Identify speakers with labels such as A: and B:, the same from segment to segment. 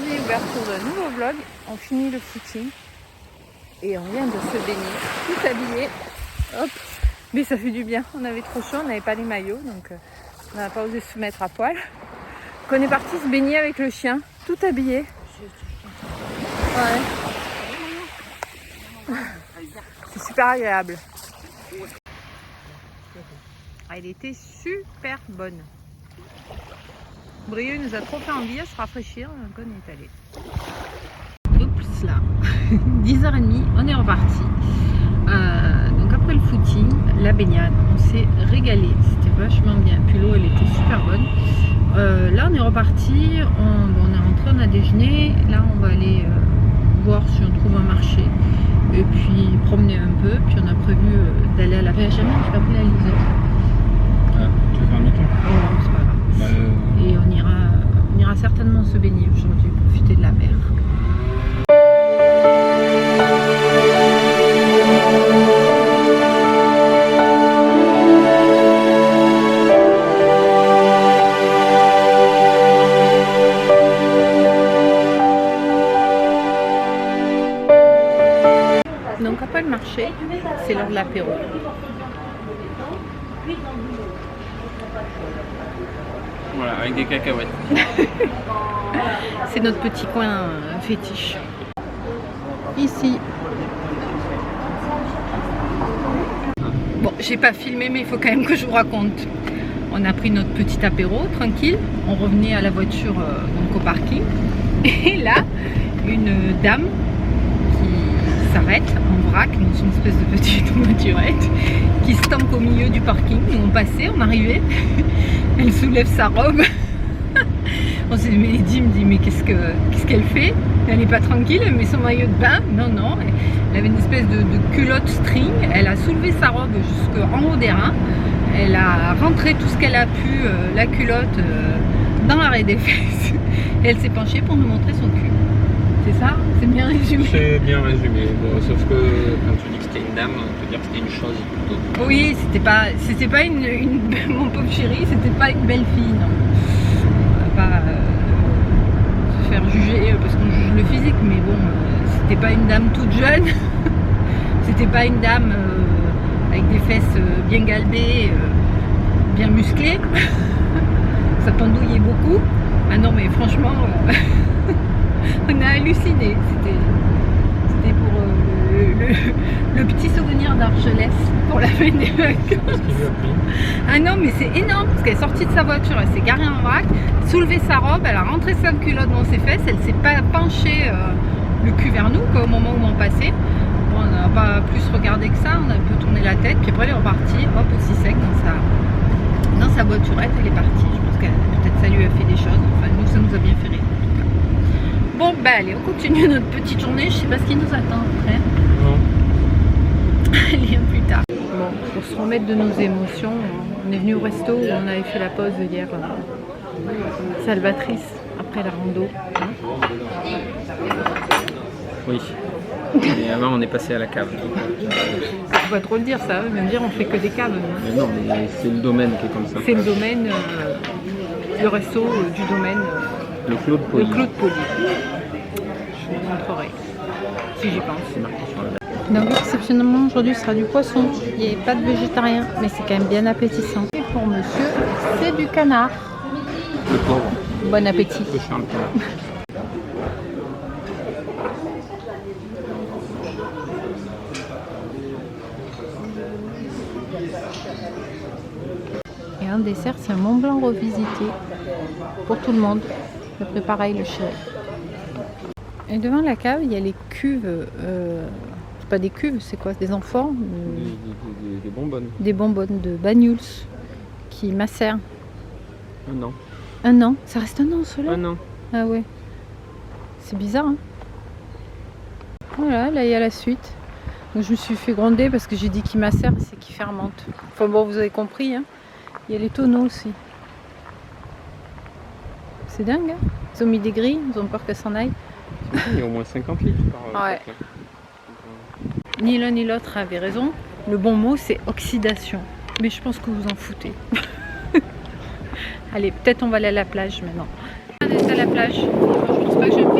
A: Bienvenue et ouverture d'un nouveau vlog. On finit le footing et on vient de se baigner, tout habillé. Hop, mais ça fait du bien. On avait trop chaud, on n'avait pas les maillots, donc on n'a pas osé se mettre à poil. Donc on est parti se baigner avec le chien, tout habillé. Ouais. C'est super agréable. Elle était super bonne. Brieux nous a trop fait envie à se rafraîchir, donc on est allé. Oups là, 10h30, on est reparti. Donc après le footing, la baignade, on s'est régalé, c'était vachement bien. Puis l'eau elle était super bonne. Là on est reparti, on est rentré, on a déjeuné. Là on va aller voir si on trouve un marché. Et puis promener un peu. Puis on a prévu d'aller à la plage. Jamais je vais appeler à Lisa.
B: Ah, tu veux faire un tour?
A: Oh, c'est pas grave. Et on ira certainement se baigner aujourd'hui, profiter de la mer. Donc après le marché, c'est l'heure de l'apéro.
B: Voilà, avec des cacahuètes.
A: C'est notre petit coin fétiche. Ici. Bon, j'ai pas filmé, mais il faut quand même que je vous raconte. On a pris notre petit apéro, tranquille. On revenait à la voiture, donc au parking. Et là, une dame qui s'arrête en vrac, une espèce de petite voiturette, qui se tanque au milieu du parking. On passait, on arrivait. Elle soulève sa robe. On s'est dit, me dit mais qu'est-ce qu'elle fait? Elle n'est pas tranquille, elle met son maillot de bain. Non, non, elle avait une espèce de culotte string. Elle a soulevé sa robe jusqu'en haut des reins. Elle a rentré tout ce qu'elle a pu, la culotte, dans l'arrêt des fesses. Et elle s'est penchée pour nous montrer son cul. C'est ça? C'est bien résumé?
B: C'est bien résumé. Bon, sauf que quand tu dis que c'était une dame, on peut dire que c'était une chose plutôt.
A: Oui, c'était pas une mon pauvre chéri, c'était pas une belle fille, non. On va pas se faire juger parce qu'on juge le physique, mais bon, c'était pas une dame toute jeune. C'était pas une dame avec des fesses bien galbées, bien musclées. Ça pendouillait beaucoup. Ah non, mais franchement, on a halluciné. C'était pour le petit souvenir d'Argelès pour la fin des vacances. Ah non, mais c'est énorme parce qu'elle est sortie de sa voiture, elle s'est garée en vrac, soulevé sa robe, elle a rentré sa culotte dans ses fesses, elle s'est pas penchée le cul vers nous quoi, au moment où on passait. Bon, on n'a pas plus regardé que ça, on a un peu tourné la tête, puis après elle est repartie, hop, aussi sec dans sa voiturette, elle est partie. Je pense que peut-être ça lui a fait des choses, enfin nous ça nous a bien fait rire. Bon, ben allez, on continue notre petite journée. Je sais pas ce qui nous attend après.
B: Non.
A: Allez, plus tard. Bon, pour se remettre de nos émotions, on est venu au resto où on avait fait la pause hier, salvatrice, après la rando.
B: Oui. Et avant, on est passé à la cave.
A: C'est pas trop le dire ça, même dire on fait que des caves.
B: Mais non, mais c'est le domaine qui est comme ça.
A: C'est le domaine, le resto du domaine.
B: Le Clos de Poli.
A: Le Clos de Poli. Je vous montrerai, si j'y pense.
B: C'est marqué sur la...
A: Donc exceptionnellement aujourd'hui ce sera du poisson. Il n'y a pas de végétarien, mais c'est quand même bien appétissant. Et pour monsieur, c'est du canard.
B: Le pauvre.
A: Bon appétit.
B: Le Charles Canard.
A: Et un dessert, c'est un Mont Blanc revisité pour tout le monde. Après pareil le chéri. Et devant la cave, il y a les cuves. C'est pas des cuves, c'est quoi? Des amphores?
B: Des bonbonnes.
A: Des bonbonnes de Banyuls qui macèrent.
B: Un an.
A: Un an? Ça reste un an cela?
B: Un an.
A: Ah ouais. C'est bizarre hein. Voilà, là il y a la suite. Donc, je me suis fait gronder parce que j'ai dit qu'il macère, c'est qu'il fermente. Enfin bon, vous avez compris hein. Il y a les tonneaux aussi. C'est dingue hein. Ils ont mis des grilles, ils ont peur qu'elles s'en aillent.
B: Il y a au moins 50 litres par
A: Ouais. Ni l'un ni l'autre avait raison. Le bon mot c'est oxydation. Mais je pense que vous en foutez. Allez, peut-être on va aller à la plage maintenant. On est à la plage. Je pense pas que je vais me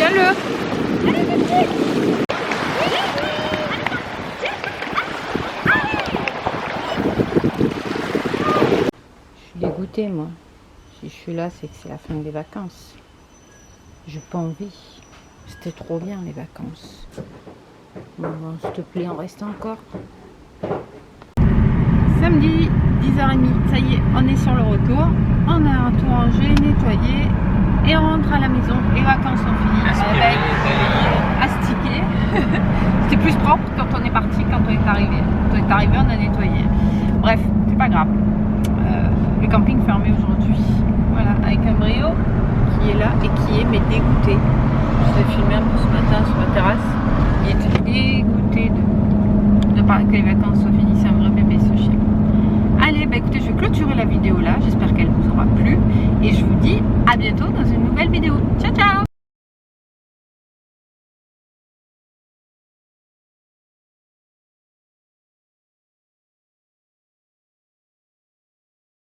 A: Tiens-le. Je suis dégoûtée, moi. Si je suis là, c'est que c'est la fin des vacances. J'ai pas envie. C'était trop bien, les vacances. Bon, s'il te plaît, on reste encore. Samedi, 10h30. Ça y est, on est sur le retour. On a tout rangé, nettoyé. Et on rentre à la maison. Les vacances sont finies. Astiqué. C'était plus propre quand on est parti, quand on est arrivé. Quand on est arrivé, on a nettoyé. Bref, c'est pas grave. Le camping fermé aujourd'hui. Voilà, avec un brio qui est là et qui est mais dégoûté. Je vous ai filmé un peu ce matin sur la terrasse. Il était dégoûté de parler que les vacances soient finies. C'est un vrai bébé ce chien. Allez, bah écoutez, je vais clôturer la vidéo là. J'espère qu'elle vous aura plu. Et je vous dis à bientôt dans une nouvelle vidéo. Ciao!